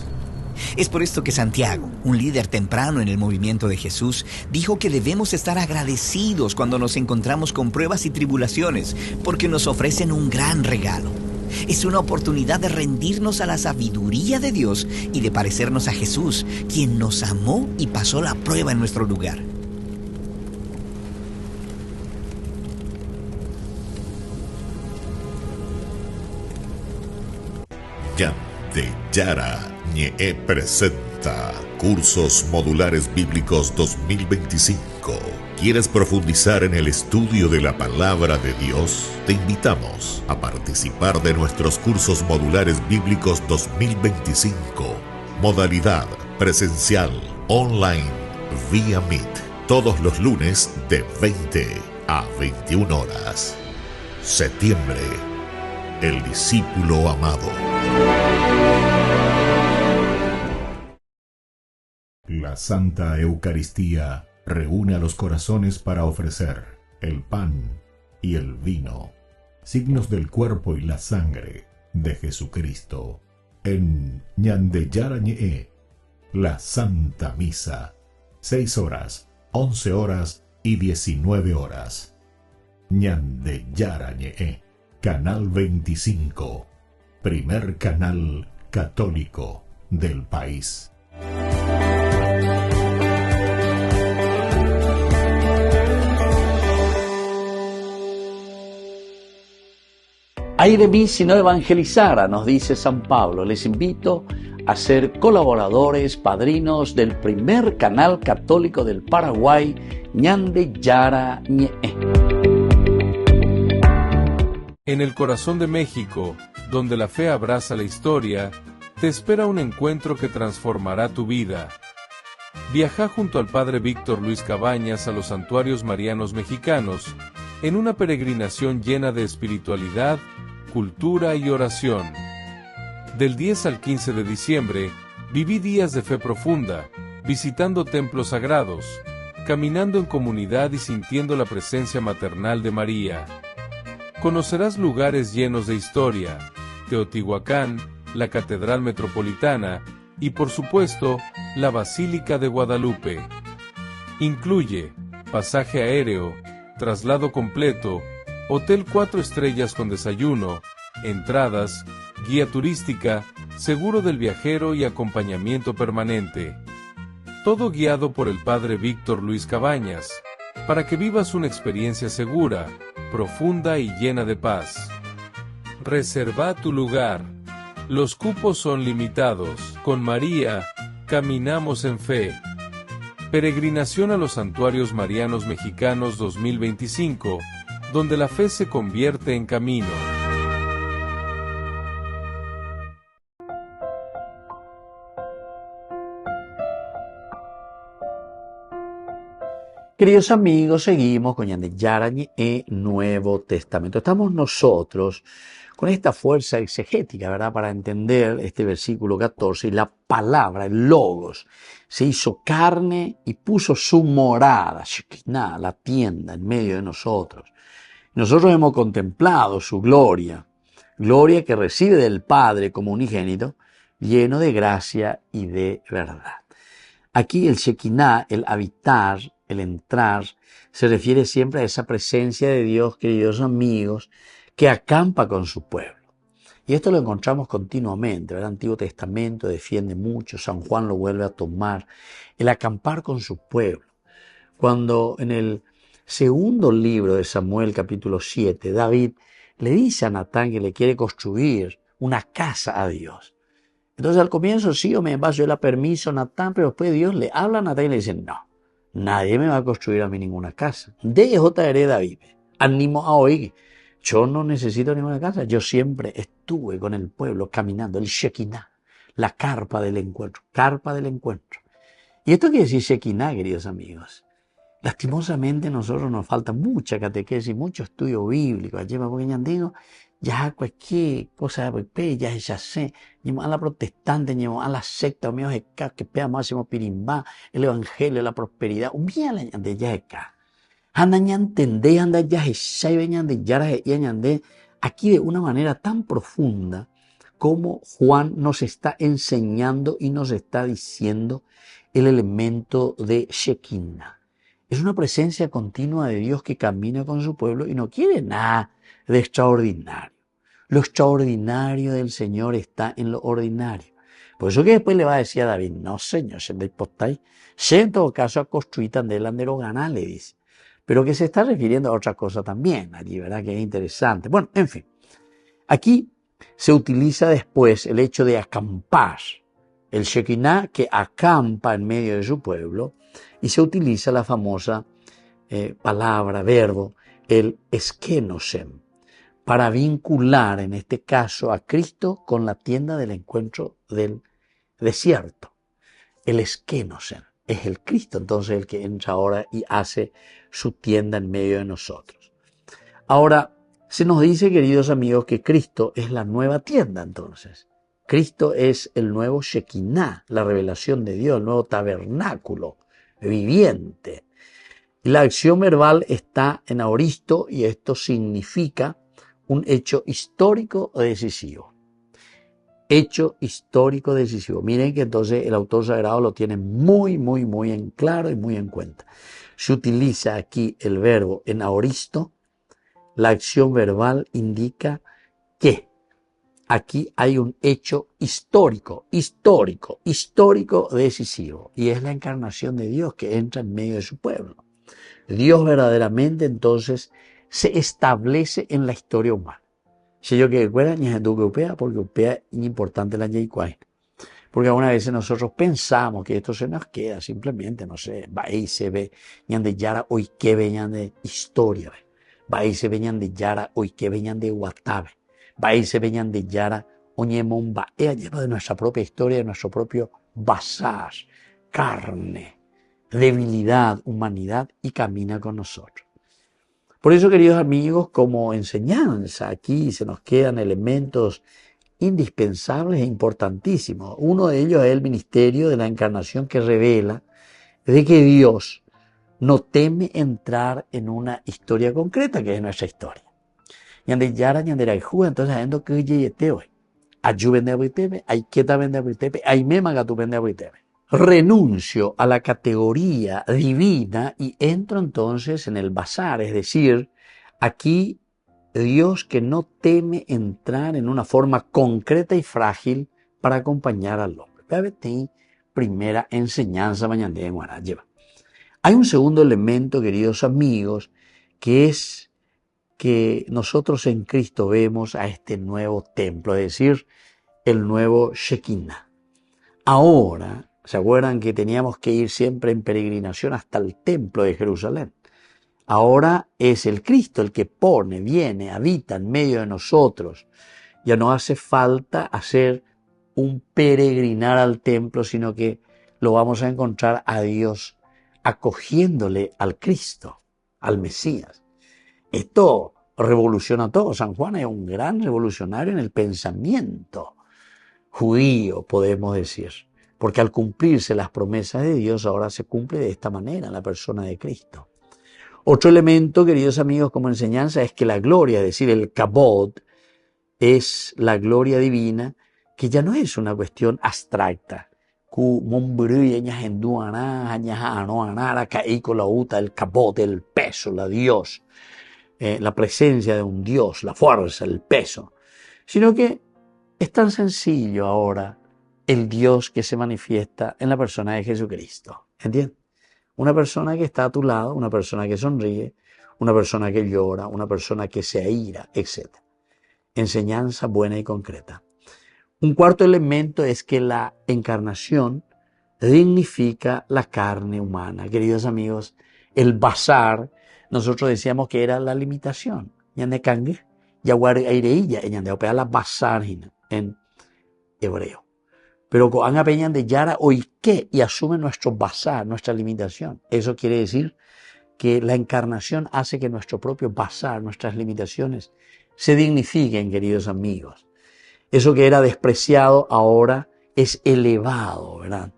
Es por esto que Santiago, un líder temprano en el movimiento de Jesús, dijo que debemos estar agradecidos cuando nos encontramos con pruebas y tribulaciones, porque nos ofrecen un gran regalo. Es una oportunidad de rendirnos a la sabiduría de Dios y de parecernos a Jesús, quien nos amó y pasó la prueba en nuestro lugar. Ñande Yarañe presenta Cursos Modulares Bíblicos 2025. ¿Quieres profundizar en el estudio de la Palabra de Dios? Te invitamos a participar de nuestros Cursos Modulares Bíblicos 2025. Modalidad presencial, online, vía Meet. Todos los lunes de 20 a 21 horas. Septiembre. El discípulo amado. La Santa Eucaristía reúne a los corazones para ofrecer el pan y el vino, signos del cuerpo y la sangre de Jesucristo. En Ñande Yarañe, la Santa Misa, 6 horas, 11 horas y 19 horas. Ñande Yarañe, Canal 25, primer canal católico del país. Ay de mí si no evangelizara, nos dice San Pablo. Les invito a ser colaboradores, padrinos del primer canal católico del Paraguay, Ñande Yarañe. En el corazón de México, donde la fe abraza la historia, te espera un encuentro que transformará tu vida. Viaja junto al Padre Víctor Luis Cabañas a los santuarios marianos mexicanos, en una peregrinación llena de espiritualidad, cultura y oración. Del 10 al 15 de diciembre, viví días de fe profunda, visitando templos sagrados, caminando en comunidad y sintiendo la presencia maternal de María. Conocerás lugares llenos de historia, Teotihuacán, la Catedral Metropolitana y, por supuesto, la Basílica de Guadalupe. Incluye pasaje aéreo, traslado completo, hotel 4 estrellas con desayuno, entradas, guía turística, seguro del viajero y acompañamiento permanente. Todo guiado por el Padre Víctor Luis Cabañas, para que vivas una experiencia segura, profunda y llena de paz. Reserva tu lugar. Los cupos son limitados. Con María, caminamos en fe. Peregrinación a los Santuarios Marianos Mexicanos 2025, donde la fe se convierte en camino. Queridos amigos, seguimos con Ñande Yarañe e Nuevo Testamento. Estamos nosotros con esta fuerza exegética, ¿verdad?, para entender este versículo 14. Y la palabra, el logos, se hizo carne y puso su morada, Shekinah, la tienda, en medio de nosotros. Nosotros hemos contemplado su gloria, gloria que recibe del Padre como unigénito, lleno de gracia y de verdad. Aquí el Shekinah, el habitar, el entrar, se refiere siempre a esa presencia de Dios, queridos amigos, que acampa con su pueblo. Y esto lo encontramos continuamente, ¿verdad? El Antiguo Testamento defiende mucho, San Juan lo vuelve a tomar, el acampar con su pueblo. Cuando en el segundo libro de Samuel, capítulo 7, David le dice a Natán que le quiere construir una casa a Dios. Entonces al comienzo sí o me paso yo le permiso a Natán, pero después Dios le habla a Natán y le dice, no, nadie me va a construir a mí ninguna casa. DJ David, animo a oír. Yo no necesito ninguna casa. Yo siempre estuve con el pueblo caminando, el Shekinah, la carpa del encuentro, carpa del encuentro. Y esto quiere decir Shekinah, queridos amigos. Lastimosamente a nosotros nos falta mucha catequesis, mucho estudio bíblico. Allí me voy a digo, ya cualquier cosa ya sé, a la protestante, a la secta, que pea máximo pirimbá, el evangelio, la prosperidad, de ya acá. Anda ya entender, anda ya aquí de una manera tan profunda como Juan nos está enseñando y nos está diciendo el elemento de Shekinah. Es una presencia continua de Dios que camina con su pueblo y no quiere nada de extraordinario. Lo extraordinario del Señor está en lo ordinario. Por eso que después le va a decir a David, no señor, se en todo caso a construir tandelandero ganá, le dice. Pero que se está refiriendo a otra cosa también allí, ¿verdad? Que es interesante. Bueno, en fin. Aquí se utiliza después el hecho de acampar. El Shekinah que acampa en medio de su pueblo. Y se utiliza la famosa palabra, verbo, el eskenosem, para vincular en este caso a Cristo con la tienda del encuentro del desierto. El eskenosem es el Cristo, entonces el que entra ahora y hace su tienda en medio de nosotros. Ahora, se nos dice, queridos amigos, que Cristo es la nueva tienda entonces. Cristo es el nuevo Shekinah, la revelación de Dios, el nuevo tabernáculo viviente. Y la acción verbal está en aoristo y esto significa un hecho histórico decisivo. Hecho histórico decisivo. Miren que entonces el autor sagrado lo tiene muy en claro y muy en cuenta. Se utiliza aquí el verbo en aoristo la acción verbal indica que aquí hay un hecho histórico decisivo, y es la encarnación de Dios que entra en medio de su pueblo. Dios verdaderamente entonces se establece en la historia humana. Si yo que recuerda, ni es porque upea es importante la Yaicuay. Porque algunas veces nosotros pensamos que esto se nos queda simplemente, no sé, ahí se ve, ñan de Yara, hoy que venían de historia, ahí se venían de Yara, hoy que venían de Guatabe, ahí se venían de Yara, oñemon baea, lleno de nuestra propia historia, de nuestro propio bazar, carne, debilidad, humanidad, y camina con nosotros. Por eso, queridos amigos, como enseñanza, aquí se nos quedan elementos indispensables e importantísimos. Uno de ellos es el ministerio de la encarnación, que revela de que Dios no teme entrar en una historia concreta, que es nuestra historia. Entonces, renuncio a la categoría divina y entro entonces en el bazar, es decir, aquí Dios que no teme entrar en una forma concreta y frágil para acompañar al hombre. Primera enseñanza mañana en Guarayeva. Hay un segundo elemento, queridos amigos, que es que nosotros en Cristo vemos a este nuevo templo, es decir, el nuevo Shekinah. Ahora, ¿se acuerdan que teníamos que ir siempre en peregrinación hasta el templo de Jerusalén? Ahora es el Cristo el que pone, viene, habita en medio de nosotros. Ya no hace falta hacer un peregrinar al templo, sino que lo vamos a encontrar a Dios acogiéndole al Cristo, al Mesías. Esto revoluciona todo. San Juan es un gran revolucionario en el pensamiento judío, podemos decir. Porque al cumplirse las promesas de Dios, ahora se cumple de esta manera en la persona de Cristo. Otro elemento, queridos amigos, como enseñanza, es que la gloria, es decir, el kabod, es la gloria divina, que ya no es una cuestión abstracta. El kabod, el peso, la Dios, la presencia de un Dios, la fuerza, el peso. Sino que es tan sencillo ahora el Dios que se manifiesta en la persona de Jesucristo. ¿Entiendes? Una persona que está a tu lado, una persona que sonríe, una persona que llora, una persona que se aira, etc. Enseñanza buena y concreta. Un cuarto elemento es que la encarnación dignifica la carne humana. Queridos amigos, el bazar, nosotros decíamos que era la limitación. Ñande cangue, yaguar aireilla, ñande opea la bazar en hebreo. Pero han apeñan de Yara hoy qué y asumen nuestro bazar, nuestra limitación. Eso quiere decir que la encarnación hace que nuestro propio bazar, nuestras limitaciones, se dignifiquen, queridos amigos. Eso que era despreciado ahora es elevado, ¿verdad?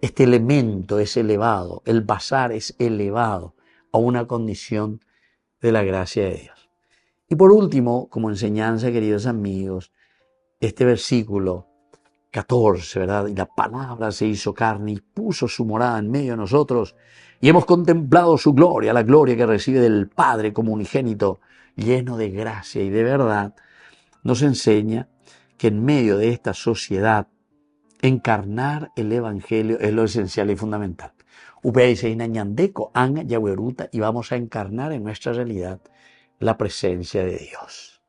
Este elemento es elevado, el bazar es elevado a una condición de la gracia de Dios. Y por último, como enseñanza, queridos amigos, este versículo 14, ¿verdad? Y la palabra se hizo carne y puso su morada en medio de nosotros y hemos contemplado su gloria, la gloria que recibe del Padre como unigénito, lleno de gracia y de verdad, nos enseña que en medio de esta sociedad encarnar el Evangelio es lo esencial y fundamental. Y vamos a encarnar en nuestra realidad la presencia de Dios.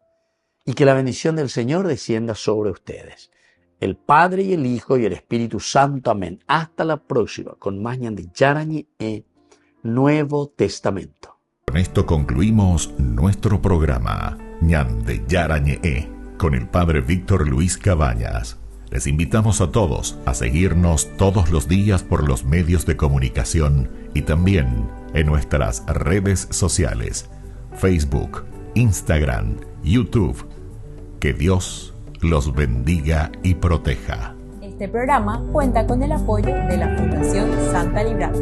Y que la bendición del Señor descienda sobre ustedes. El Padre y el Hijo y el Espíritu Santo. Amén. Hasta la próxima con más Ñande Yarañe Nuevo Testamento. Con esto concluimos nuestro programa Ñande Yarañe con el Padre Víctor Luis Cabañas. Les invitamos a todos a seguirnos todos los días por los medios de comunicación y también en nuestras redes sociales, Facebook, Instagram, YouTube. Que Dios los bendiga y proteja. Este programa cuenta con el apoyo de la Fundación Santa Librada.